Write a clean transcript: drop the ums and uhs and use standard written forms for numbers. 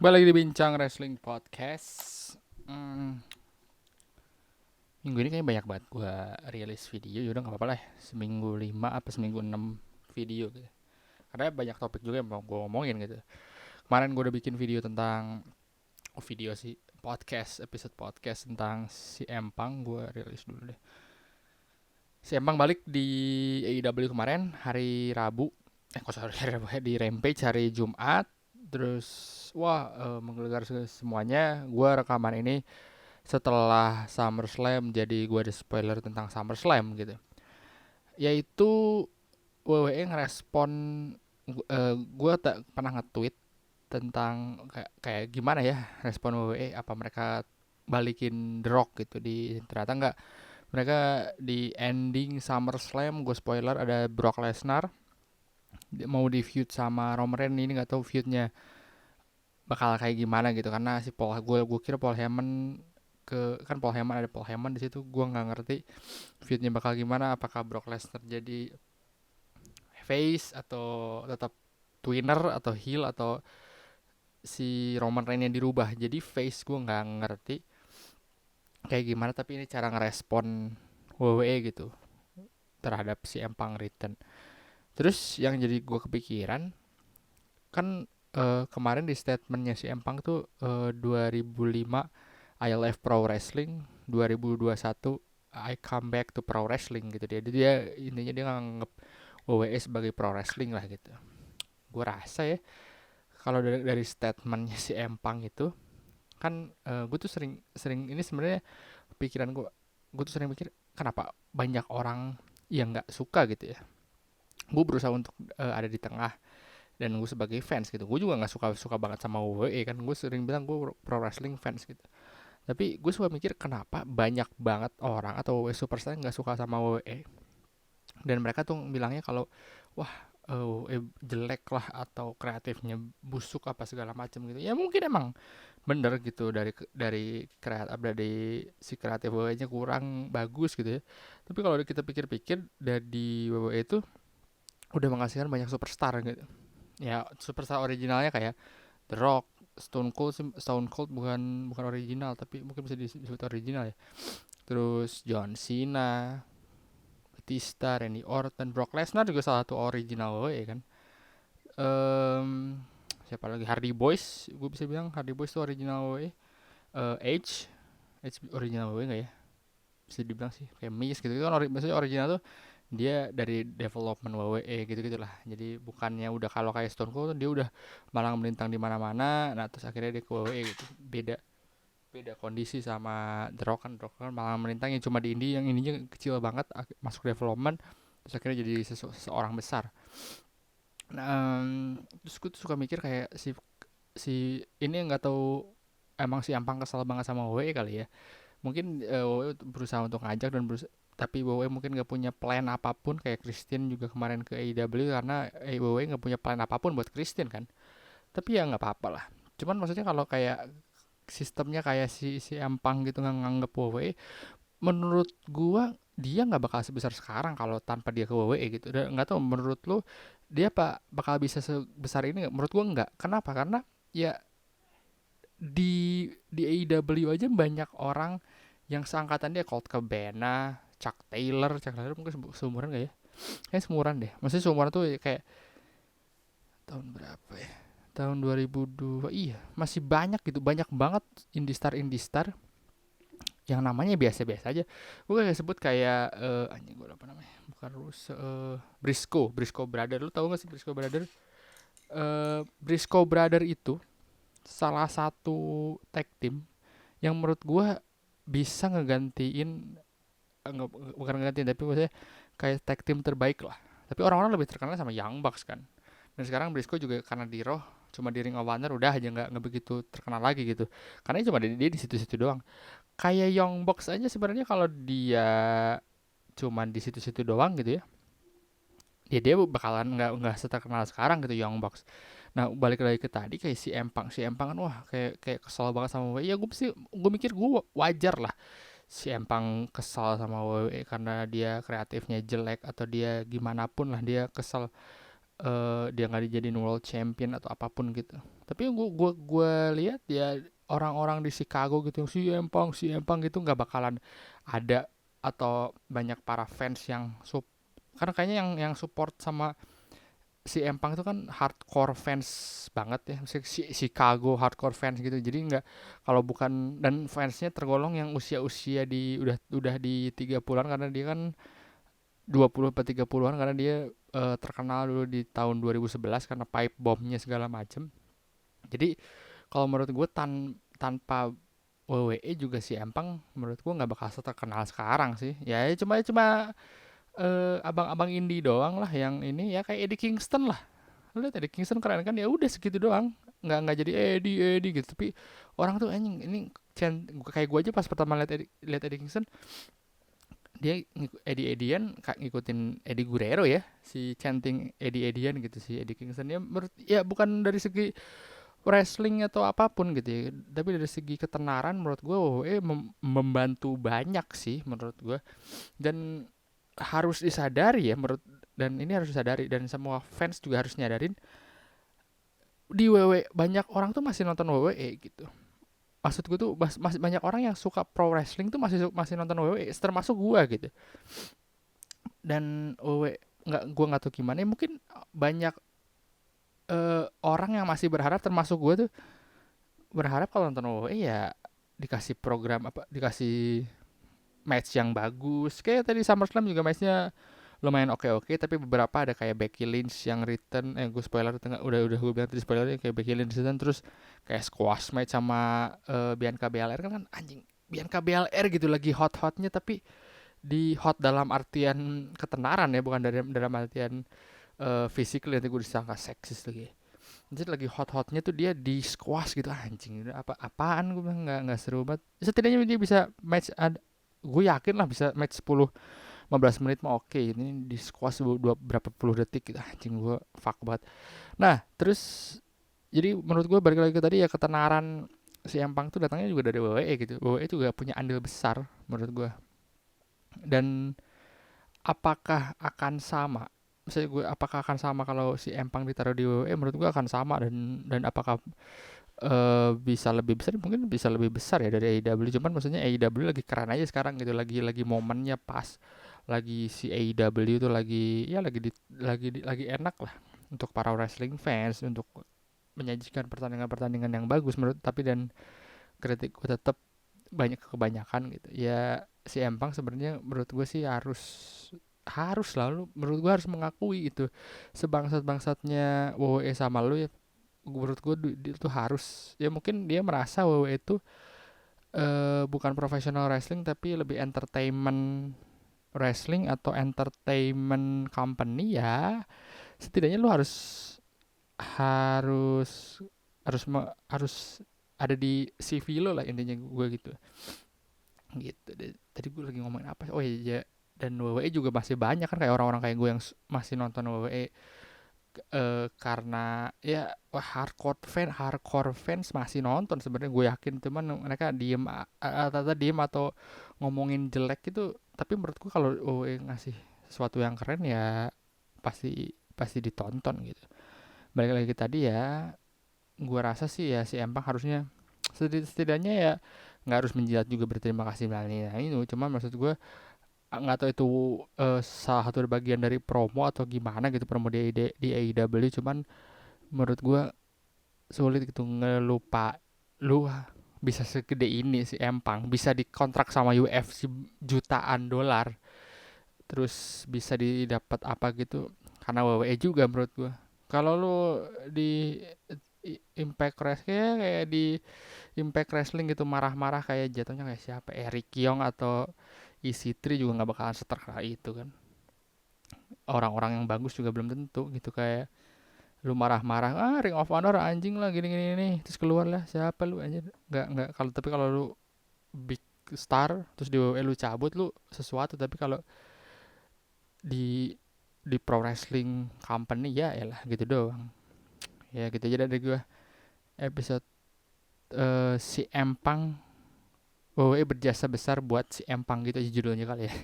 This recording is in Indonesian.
Balik di Bincang Wrestling Podcast. Hmm, Minggu ini kayaknya banyak banget gue rilis video. Yaudah gak apa-apa lah ya. Seminggu 5 apa seminggu 6 video gitu. Karena banyak topik juga yang mau gue ngomongin gitu. Kemarin gue udah bikin video tentang video sih episode podcast tentang si Empang. Gue rilis dulu deh. Si Empang balik di AEW kemarin hari Rabu. Hari Rabu ya, di Rampage hari Jumat. Terus menggelegar semuanya. Gue rekaman ini setelah SummerSlam, jadi gue ada spoiler tentang SummerSlam gitu. Yaitu WWE ngerespon, gue tak pernah nge-tweet tentang kayak gimana ya respon WWE, apa mereka balikin The Rock gitu. Ternyata enggak, mereka di ending SummerSlam, gue spoiler, ada Brock Lesnar mau di feud sama Roman Reigns. Ini nggak tahu feudnya bakal kayak gimana gitu, karena si gue kira Paul Heyman kan Paul Heyman, ada Paul Heyman di situ. Gue nggak ngerti feudnya bakal gimana, apakah Brock Lesnar jadi face atau tetap twinner atau heel, atau si Roman Reigns yang dirubah jadi face. Gue nggak ngerti kayak gimana, tapi ini cara ngerespon WWE gitu terhadap si Empang Return. Terus yang jadi gue kepikiran kan, kemarin di statementnya si Empang tuh, 2005 I left pro wrestling, 2021 I come back to pro wrestling gitu. Dia intinya dia nganggep WWE sebagai pro wrestling lah gitu. Gue rasa ya, kalau dari statementnya si Empang itu kan, gue tuh sering sering ini sebenarnya pikiran gue tuh sering mikir kenapa banyak orang yang nggak suka gitu ya. Gue berusaha untuk, ada di tengah, dan gue sebagai fans gitu, gue juga nggak suka suka banget sama WWE kan. Gue sering bilang gue pro wrestling fans gitu. Tapi gue suka mikir kenapa banyak banget orang atau WWE superstar nggak suka sama WWE, dan mereka tuh bilangnya kalau wah, jelek lah atau kreatifnya busuk apa segala macam gitu. Ya mungkin emang bener gitu, dari kreatif, dari si kreatif WWE-nya kurang bagus gitu ya. Tapi kalau kita pikir-pikir, dari WWE itu udah menghasilkan banyak superstar gitu. Ya superstar originalnya kayak The Rock, Stone Cold bukan bukan original, tapi mungkin bisa disebut original ya. Terus John Cena, Batista, Randy Orton, Brock Lesnar juga salah satu original WWE kan. Em, Siapa lagi? Hardy Boys, gue bisa bilang Hardy Boys itu original WWE. Edge original WWE nggak ya? Bisa dibilang sih kayak Miz gitu, kan maksudnya original tuh dia dari development WWE gitu gitulah. Jadi bukannya udah kalau kayak Stone Cold dia udah malang melintang di mana-mana, nah terus akhirnya dia ke WWE gitu. Beda beda kondisi sama The Rock kan malang melintang yang cuma di indie, yang ininya kecil banget, masuk development terus akhirnya jadi seseorang besar. Nah, terus gue tuh suka mikir kayak si si ini nggak tahu, emang si Ampang kesel banget sama WWE kali ya. Mungkin, WWE berusaha untuk ngajak tapi WWE mungkin nggak punya plan apapun. Kayak Christian juga kemarin ke AEW karena WWE nggak punya plan apapun buat Christian kan. Tapi ya nggak apa-apa lah. Cuman maksudnya kalau kayak sistemnya kayak si Empang gitu nggak nganggep WWE, menurut gua dia nggak bakal sebesar sekarang kalau tanpa dia ke WWE gitu. Dan nggak tahu menurut lu dia bakal bisa sebesar ini nggak? Menurut gua nggak. Kenapa? Karena ya di AEW aja banyak orang yang seangkatan dia, Colt Cabana, Chuck Taylor mungkin seumuran gak ya? Kayak seumuran deh. Maksudnya seumuran tuh kayak tahun berapa ya? Tahun 2002. Iya, masih banyak gitu. Banyak banget indie star yang namanya biasa-biasa aja. Gue kayak sebut kayak, anjing gue apa namanya? Bukan Russo, Briscoe Brother. Lu tahu gak sih Briscoe Brother? Briscoe Brother itu salah satu tag team yang menurut gue bisa ngegantiin, bukan ngegantiin tapi maksudnya kayak tag team terbaik lah. Tapi orang-orang lebih terkenal sama Young Bucks kan. Dan sekarang Briscoe juga karena di Raw cuma di Ring of Honor udah aja nggak begitu terkenal lagi gitu. Karena cuma dia di situ-situ doang. Kayak Young Bucks aja sebenarnya kalau dia cuma di situ-situ doang gitu ya. Ya dia bakalan nggak seterkenal sekarang gitu Young Bucks. Nah balik lagi ke tadi kayak si Empang kan wah kayak kesel banget sama WWE. Ya gue mikir gue wajar lah si Empang kesal sama WWE karena dia kreatifnya jelek atau dia gimana pun lah dia kesel, dia nggak dijadiin world champion atau apapun gitu. Tapi gua lihat ya orang-orang di Chicago gitu yang si Empang gitu nggak bakalan ada, atau banyak para fans yang karena kayaknya yang support sama si Empang itu kan hardcore fans banget ya, si Chicago hardcore fans gitu. Jadi nggak, kalau bukan, dan fansnya tergolong yang usia-usia udah di 30-an, karena dia kan 20 atau 30-an, karena dia terkenal dulu di tahun 2011 karena pipe bombnya segala macem. Jadi kalau menurut gue tanpa WWE juga si Empang menurut gue nggak bakal terkenal sekarang sih. Ya cuma abang-abang indie doang lah yang ini, ya kayak Eddie Kingston lah. Lu lihat Eddie Kingston keren kan, ya udah segitu doang. Nggak jadi Eddie gitu, tapi orang tuh anjing ini kayak gue aja pas pertama lihat Eddie Kingston, dia Eddie-Eddian ngikutin Eddie Guerrero ya, si chanting Eddie-Eddian gitu si Eddie Kingston. Ya menurut, ya bukan dari segi wrestling atau apapun gitu ya, tapi dari segi ketenaran menurut gue WWE membantu banyak sih menurut gue. Dan harus disadari ya, dan ini harus disadari, dan semua fans juga harus nyadarin, di WWE banyak orang tuh masih nonton WWE gitu. Maksud gue tuh masih banyak orang yang suka pro wrestling tuh masih masih nonton WWE, termasuk gue gitu. Dan WWE, nggak tahu gimana ya, mungkin banyak orang yang masih berharap, termasuk gue tuh, berharap kalau nonton WWE ya dikasih program apa, dikasih match yang bagus. Kayak tadi SummerSlam juga matchnya lumayan oke-oke, tapi beberapa ada kayak Becky Lynch yang return, gue spoiler tengah, udah gue bilang tadi spoilernya, kayak Becky Lynch return, terus kayak squash match sama Bianca Belair kan anjing. Bianca Belair gitu lagi hot-hotnya, tapi di hot dalam artian ketenaran ya, bukan dalam artian fisik. Nanti gue disangka seksis lagi. Jadi lagi hot-hotnya tuh dia di squash gitu, anjing apaan, gue bilang nggak seru banget. Setidaknya dia bisa match, gue yakin lah bisa match 10-15 menit mah oke. Ini di squash berapa puluh detik gitu, anjing, gue fuck banget. Nah terus, jadi menurut gue balik lagi ke tadi ya, ketenaran si Empang tuh datangnya juga dari WWE gitu. WWE juga punya andil besar menurut gue. Dan apakah akan sama, misalnya gue, apakah akan sama kalau si Empang ditaruh di WWE? Menurut gue akan sama. Dan apakah bisa lebih besar? Mungkin bisa lebih besar ya dari AEW. Cuman maksudnya AEW lagi keren aja sekarang gitu, lagi momennya pas, lagi si AEW tuh lagi ya lagi enak lah untuk para wrestling fans, untuk menyajikan pertandingan-pertandingan yang bagus menurut. Tapi dan kritik gue tetap kebanyakan gitu ya. Si Empang sebenarnya menurut gue sih harus lalu, menurut gue harus mengakui itu, sebangsat-bangsatnya WWE sama lu ya. Menurut gue dia tuh harus, ya mungkin dia merasa WWE itu bukan professional wrestling tapi lebih entertainment wrestling atau entertainment company. Ya setidaknya lu harus harus ada di CV lo lah, intinya gue gitu. Tadi gue lagi ngomongin apa, oh iya, dan WWE juga masih banyak kan kayak orang-orang kayak gue yang masih nonton WWE karena ya hardcore fans masih nonton sebenarnya, gue yakin. Cuman mereka diem atau ngomongin jelek gitu. Tapi menurutku kalau WWE ngasih sesuatu yang keren ya pasti pasti ditonton gitu. Balik lagi ke tadi ya, gue rasa sih ya si Empang harusnya setidaknya ya nggak harus menjilat juga berterima kasih ini. Cuman maksud gue, nggak tahu itu salah satu bagian dari promo atau gimana gitu, promo di AEW. Cuman menurut gue sulit gitu ngelupa lu bisa segede ini si Empang, bisa dikontrak sama UFC jutaan dolar, terus bisa didapat apa gitu karena WWE juga menurut gue. Kalau lu di Impact Wrestling, kayak di Impact Wrestling gitu marah-marah kayak jatuhnya kayak siapa, Eric Young atau EC3 juga nggak bakalan seterkenal itu kan. Orang-orang yang bagus juga belum tentu gitu. Kayak lu marah-marah, Ring of Honor anjing lah gini gini nih, terus keluar lah siapa lu anjir. Nggak kalau, tapi kalau lu big star terus di WWE lu cabut, lu sesuatu. Tapi kalau di pro wrestling company ya elah gitu doang. Ya gitu aja dari gue episode si Empang, WWE berjasa besar buat si Empang gitu aja judulnya kali ya.